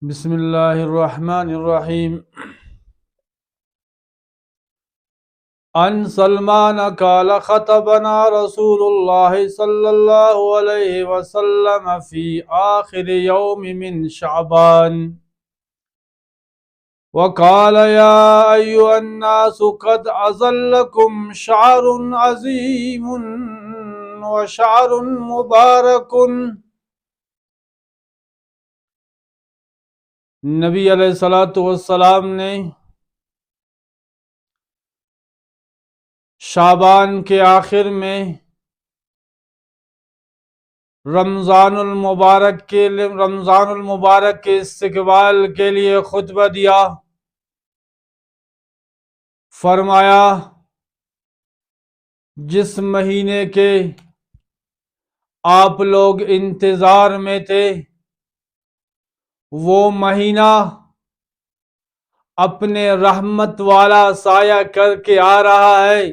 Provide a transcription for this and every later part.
بسم الله الرحمن الرحيم. عن سلمان قال خطبنا رسول الله صلى الله عليه وسلم في آخر يوم من شعبان وقال يا أيها الناس قد أظلكم شعر عظيم وشعر مبارك. نبی علیہ السلام نے شعبان کے آخر میں رمضان المبارک کے استقبال کے لیے خطبہ دیا. فرمایا جس مہینے کے آپ لوگ انتظار میں تھے وہ مہینہ اپنے رحمت والا سایہ کر کے آ رہا ہے.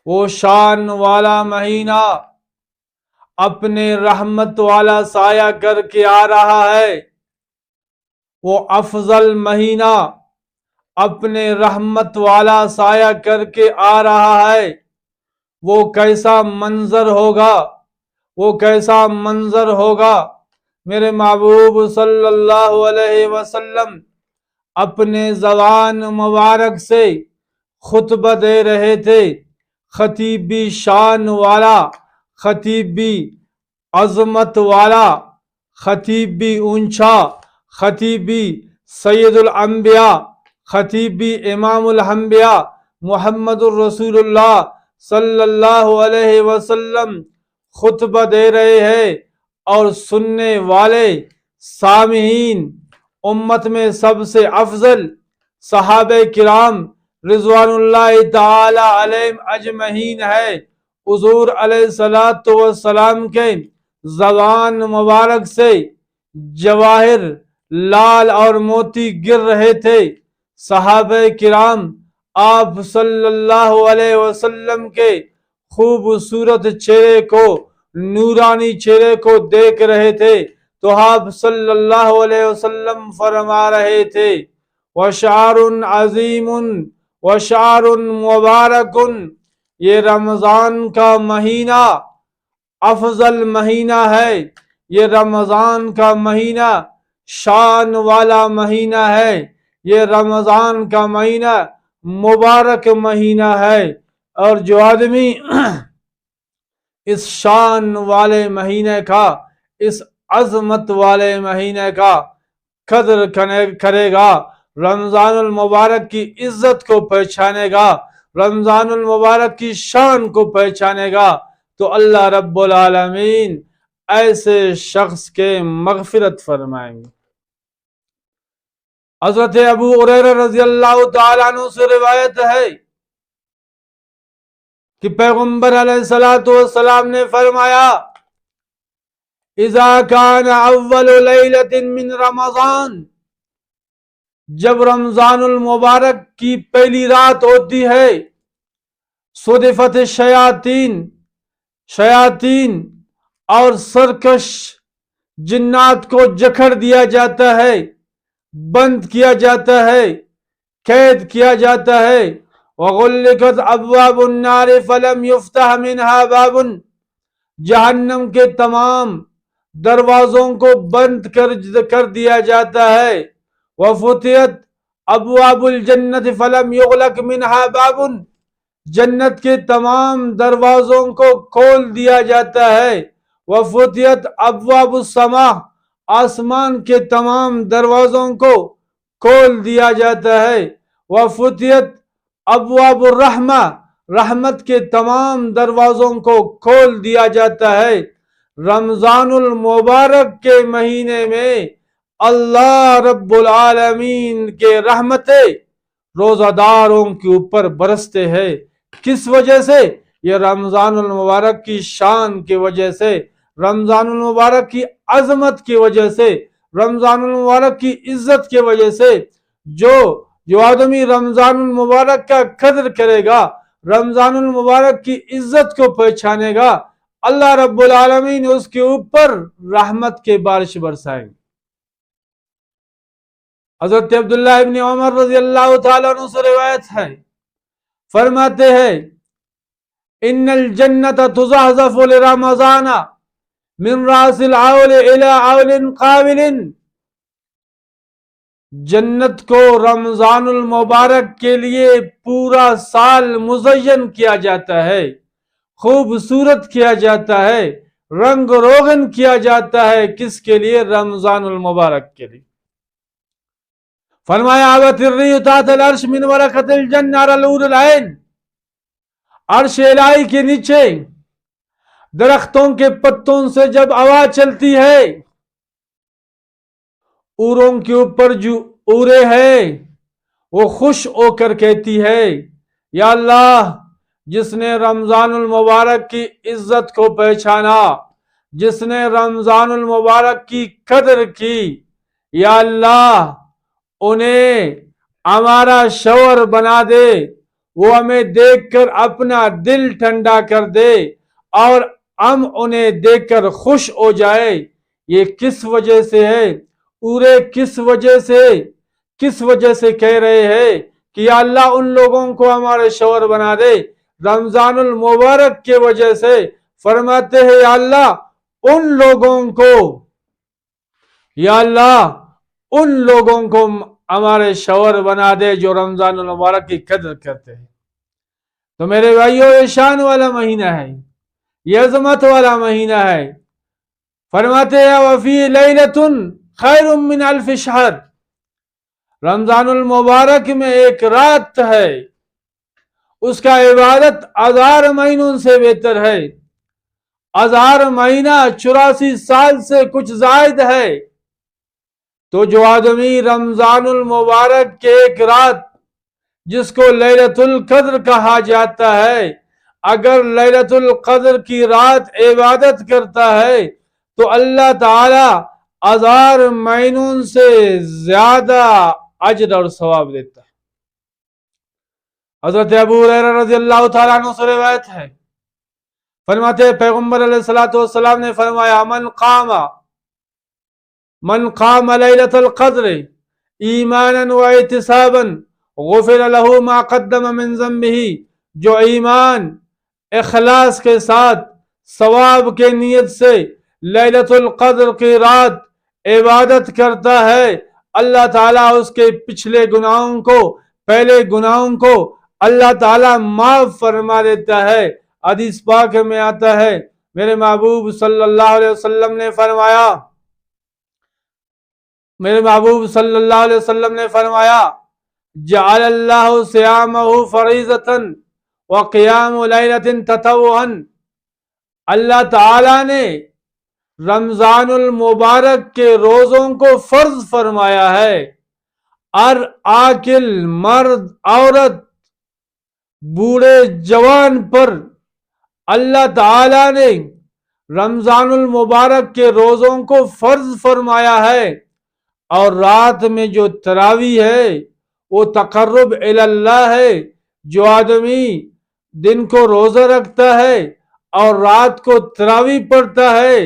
وہ شان والا مہینہ اپنے رحمت والا سایہ کر کے آ رہا ہے. وہ افضل مہینہ اپنے رحمت والا سایہ کر کے آ رہا ہے. وہ کیسا منظر ہوگا، وہ کیسا منظر ہوگا. میرے محبوب صلی اللہ علیہ وسلم اپنے زبان مبارک سے خطبہ دے رہے تھے. خطیب بھی شان والا، خطیب بھی عظمت والا، خطیب بھی اونچا، خطیب بھی سید الانبیاء، خطیب بھی امام الانبیاء محمد الرسول اللہ صلی اللہ علیہ وسلم خطبہ دے رہے ہیں. اور سننے والے سامعین امت میں سب سے افضل صحابہ کرام رضوان اللہ تعالی علیہم اجمعین ہے. حضور علیہ السلام کے زبان مبارک سے جواہر لال اور موتی گر رہے تھے. صحابہ کرام آپ صلی اللہ علیہ وسلم کے خوبصورت چہرے کو، نورانی چہرے کو دیکھ رہے تھے تو آپ صلی اللہ علیہ وسلم فرما رہے تھے وَشَعْرٌ عَظِيمٌ وَشَعْرٌ مُبَارَكٌ. یہ رمضان کا مہینہ افضل مہینہ ہے. یہ رمضان کا مہینہ شان والا مہینہ ہے. یہ رمضان کا مہینہ مبارک مہینہ ہے. اور جو آدمی اس شان والے مہینے کا، اس عظمت والے مہینے کا قدر کرے گا، رمضان المبارک کی عزت کو پہچانے گا، رمضان المبارک کی شان کو پہچانے گا، تو اللہ رب العالمین ایسے شخص کے مغفرت فرمائیں گے. حضرت ابو ہریرہ رضی اللہ تعالیٰ عنہ سے روایت ہے کہ پیغمبر علیہ السلام نے فرمایا اذا کان اول لیلۃ من رمضان، جب رمضان المبارک کی پہلی رات ہوتی ہے، صدفت شیاطین اور سرکش جنات کو جکڑ دیا جاتا ہے، بند کیا جاتا ہے، قید کیا جاتا ہے. وغلقت ابواب النار فلم یفتح منها باب، جہنم کے تمام دروازوں کو بند کر دیا جاتا ہے. وفتحت ابواب الجنت فلم یغلق منها باب، جنت کے تمام دروازوں کو کھول دیا جاتا ہے. وفتحت ابواب السماء، آسمان کے تمام دروازوں کو کھول دیا جاتا ہے. وفتحت ابواب الرحمہ، رحمت کے تمام دروازوں کو کھول دیا جاتا ہے. رمضان المبارک کے مہینے میں اللہ رب العالمین کے رحمتیں روزہ داروں کے اوپر برستے ہیں. کس وجہ سے؟ یہ رمضان المبارک کی شان کی وجہ سے، رمضان المبارک کی عظمت کی وجہ سے، رمضان المبارک کی عزت کی وجہ سے. جو آدمی رمضان المبارک کا قدر کرے گا، رمضان المبارک کی عزت کو پہچانے گا، اللہ رب العالمین اس کے اوپر رحمت کے بارش برسائیں گے. حضرت عبداللہ ابن عمر رضی اللہ تعالیٰ عنہ سے روایت ہے، فرماتے ہیں ان الجنت تزحزف لرمضان من راس العول الى عول قابل، جنت کو رمضان المبارک کے لیے پورا سال مزین کیا جاتا ہے، خوبصورت کیا جاتا ہے، رنگ روغن کیا جاتا ہے، کس کے لیے؟ رمضان المبارک کے لیے۔ فرمایا آبت الریح تحت العرش من ورقۃ الجنہ علی الحور العین، عرش الہی کے نیچے درختوں کے پتوں سے جب ہوا چلتی ہے، اوروں کے اوپر جو اورے ہے وہ خوش ہو کر کہتی ہے یا اللہ، جس نے رمضان المبارک کی عزت کو پہچانا، جس نے رمضان المبارک کی قدر کی، یا اللہ انہیں ہمارا شوہر بنا دے، وہ ہمیں دیکھ کر اپنا دل ٹھنڈا کر دے اور ہم انہیں دیکھ کر خوش ہو جائے۔ یہ کس وجہ سے ہے؟ اورے کس وجہ سے کہہ رہے ہیں کہ یا اللہ ان لوگوں کو ہمارے شوہر بنا دے؟ رمضان المبارک کے وجہ سے۔ فرماتے ہیں یا اللہ ان لوگوں کو، یا اللہ ان لوگوں کو ہمارے شوہر بنا دے جو رمضان المبارک کی قدر کرتے ہیں۔ تو میرے بھائیو، یہ شان والا مہینہ ہے، یہ عظمت والا مہینہ ہے۔ فرماتے ہیں وفی لیلۃ خیر من الف شہر، رمضان المبارک میں ایک رات ہے، اس کا عبادت 1000 مہینوں سے بہتر ہے۔ 1000 مہینہ 84 سال سے کچھ زائد ہے۔ تو جو آدمی رمضان المبارک کے ایک رات جس کو لیلۃ القدر کہا جاتا ہے، اگر لیلۃ القدر کی رات عبادت کرتا ہے تو اللہ تعالی 1000 مہینوں سے زیادہ اجر اور ثواب دیتا ہے۔ حضرت ابو ہریرہ رضی اللہ تعالیٰ عنہ سے روایت ہے، فرماتے ہیں پیغمبر علیہ الصلوۃ والسلام نے فرمایا من قام لیلۃ القدر ایمانا واحتسابا غفر له ما قدم من ذنبه، جو ایمان اخلاص کے ساتھ ثواب کے نیت سے لیلۃ القدر کی رات عبادت کرتا ہے، اللہ تعالیٰ اس کے پچھلے گناہوں کو، پہلے گناہوں کو اللہ تعالیٰ معاف فرما دیتا ہے۔ حدیث پاک میں آتا ہے میرے محبوب صلی اللہ علیہ وسلم نے فرمایا جعل اللہ صیامہ فریضۃ وقیام لیلۃ تطوعا، اللہ تعالیٰ نے رمضان المبارک کے روزوں کو فرض فرمایا ہے۔ ہر عاقل مرد عورت بوڑھے جوان پر اللہ تعالیٰ نے رمضان المبارک کے روزوں کو فرض فرمایا ہے۔ اور رات میں جو تراویح ہے وہ تقرب الی اللہ ہے۔ جو آدمی دن کو روزہ رکھتا ہے اور رات کو تراویح پڑھتا ہے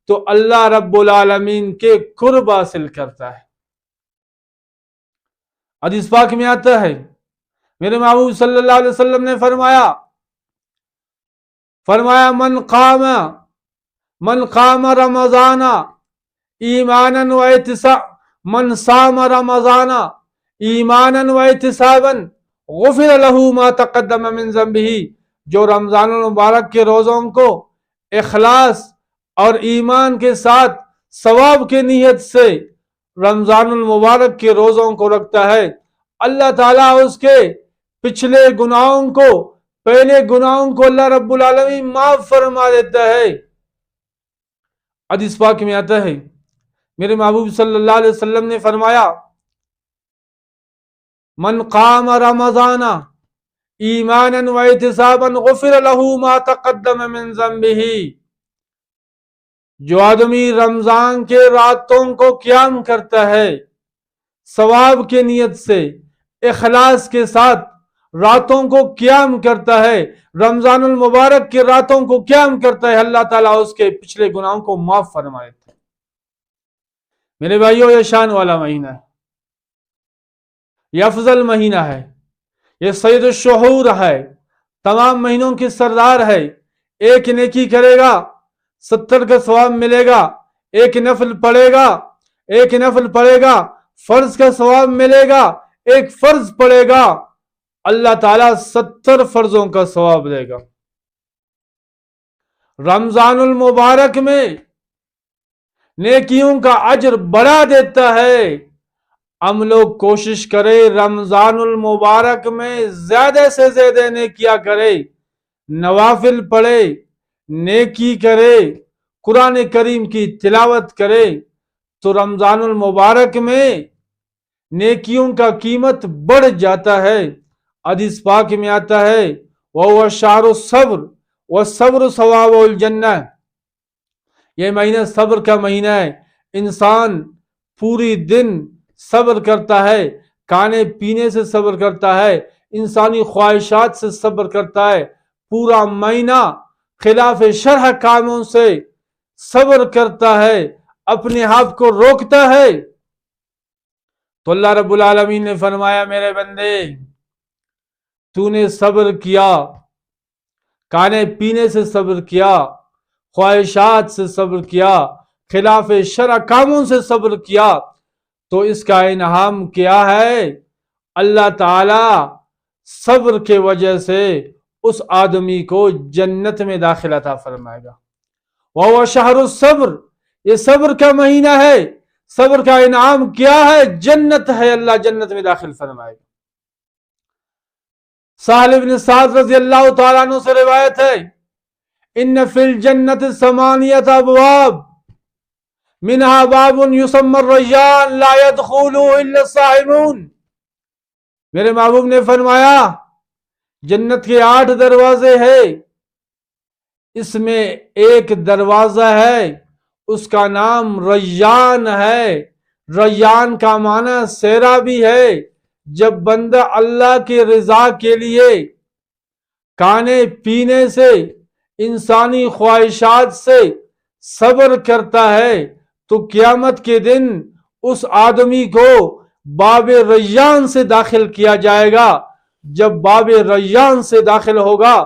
تو اللہ رب العالمین کے قرب حاصل کرتا ہے۔ حدیث پاک میں آتا ہے میرے محبوب صلی اللہ علیہ وسلم نے فرمایا من قام رمضان ایمانا من صام رمضان ایمانا واحتسابا غفر له ما تقدم من ذنبه، جو رمضان المبارک کے روزوں کو اخلاص اور ایمان کے ساتھ ثواب کے نیت سے رمضان المبارک کے روزوں کو رکھتا ہے، اللہ تعالیٰ اس کے پچھلے گناہوں کو، پہلے گناہوں کو اللہ رب العالمین معاف فرما دیتا ہے۔ حدیث پاک میں آتا ہے میرے محبوب صلی اللہ علیہ وسلم نے فرمایا من قام رمضان ایمانا واحتسابا غفر له ما تقدم من ذنبه، جو آدمی رمضان کے راتوں کو قیام کرتا ہے ثواب کے نیت سے، اخلاص کے ساتھ راتوں کو قیام کرتا ہے، رمضان المبارک کے راتوں کو قیام کرتا ہے، اللہ تعالیٰ اس کے پچھلے گناہوں کو معاف فرما دیتا ہے۔ میرے بھائیو، یہ شان والا مہینہ ہے۔ یہ افضل مہینہ ہے، یہ سید الشہور ہے، تمام مہینوں کی سردار ہے۔ ایک نیکی کرے گا 70 کا ثواب ملے گا، ایک نفل پڑھے گا فرض کا ثواب ملے گا، ایک فرض پڑھے گا اللہ تعالیٰ 70 فرضوں کا ثواب دے گا۔ رمضان المبارک میں نیکیوں کا اجر بڑھا دیتا ہے۔ ہم لوگ کوشش کرے رمضان المبارک میں زیادہ سے زیادہ نیکیاں کرے، نوافل پڑھے، نیکی کرے، قرآن کریم کی تلاوت کرے، تو رمضان المبارک میں نیکیوں کا قیمت بڑھ جاتا ہے۔ حدیث پاک میں آتا ہے وَهُوَ شَهْرُ الصَّبْرِ وَالصَّبْرُ ثَوَابُ الْجَنَّةِ، یہ مہینہ صبر کا مہینہ ہے۔ انسان پوری دن صبر کرتا ہے، کھانے پینے سے صبر کرتا ہے، انسانی خواہشات سے صبر کرتا ہے، پورا مہینہ خلاف شرع کاموں سے صبر کرتا ہے، اپنے آپ کو روکتا ہے۔ تو اللہ رب العالمین نے فرمایا میرے بندے تو نے صبر کیا، کھانے پینے سے صبر کیا، خواہشات سے صبر کیا، خلاف شرع کاموں سے صبر کیا، تو اس کا انعام کیا ہے؟ اللہ تعالی صبر کے وجہ سے اس آدمی کو جنت میں داخل عطا فرمائے گا۔ وَهُوَ شَهْرُ الصَّبْرِ، یہ صبر کا مہینہ ہے، صبر کا انعام کیا ہے؟ جنت ہے، اللہ جنت میں داخل فرمائے گا۔ سہل بن سعد رضی اللہ تعالیٰ عنہ سے روایت ہے ان فی الجنت 8 ابواب منها باب یسمى الریان لا يدخله الا الصائمون، میرے محبوب نے فرمایا جنت کے 8 دروازے ہیں، اس میں ایک دروازہ ہے اس کا نام ریان ہے۔ ریان کا معنی سیرابی ہے۔ جب بندہ اللہ کی رضا کے لیے کھانے پینے سے، انسانی خواہشات سے صبر کرتا ہے تو قیامت کے دن اس آدمی کو باب ریان سے داخل کیا جائے گا۔ جب باب ریان سے داخل ہوگا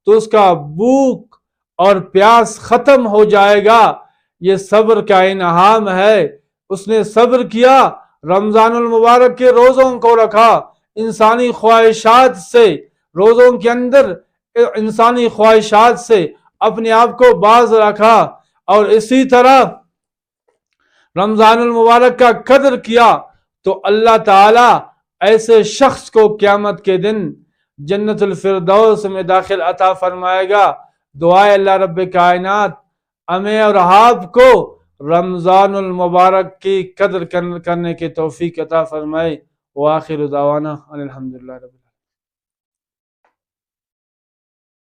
تو اس کا بھوک اور پیاس ختم ہو جائے گا۔ یہ صبر کا انعام ہے۔ اس نے صبر کیا، رمضان المبارک کے روزوں کو رکھا، انسانی خواہشات سے روزوں کے اندر انسانی خواہشات سے اپنے آپ کو باز رکھا، اور اسی طرح رمضان المبارک کا قدر کیا، تو اللہ تعالی ایسے شخص کو قیامت کے دن جنت الفردوس میں داخل عطا فرمائے گا۔ دعائے اللہ رب کائنات ہمیں اور آپ کو رمضان المبارک کی قدر کرنے کی توفیق عطا فرمائے۔ وآخر دعوانا الحمدللہ رب العالمین۔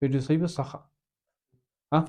ویڈیو صحیح بس ہاں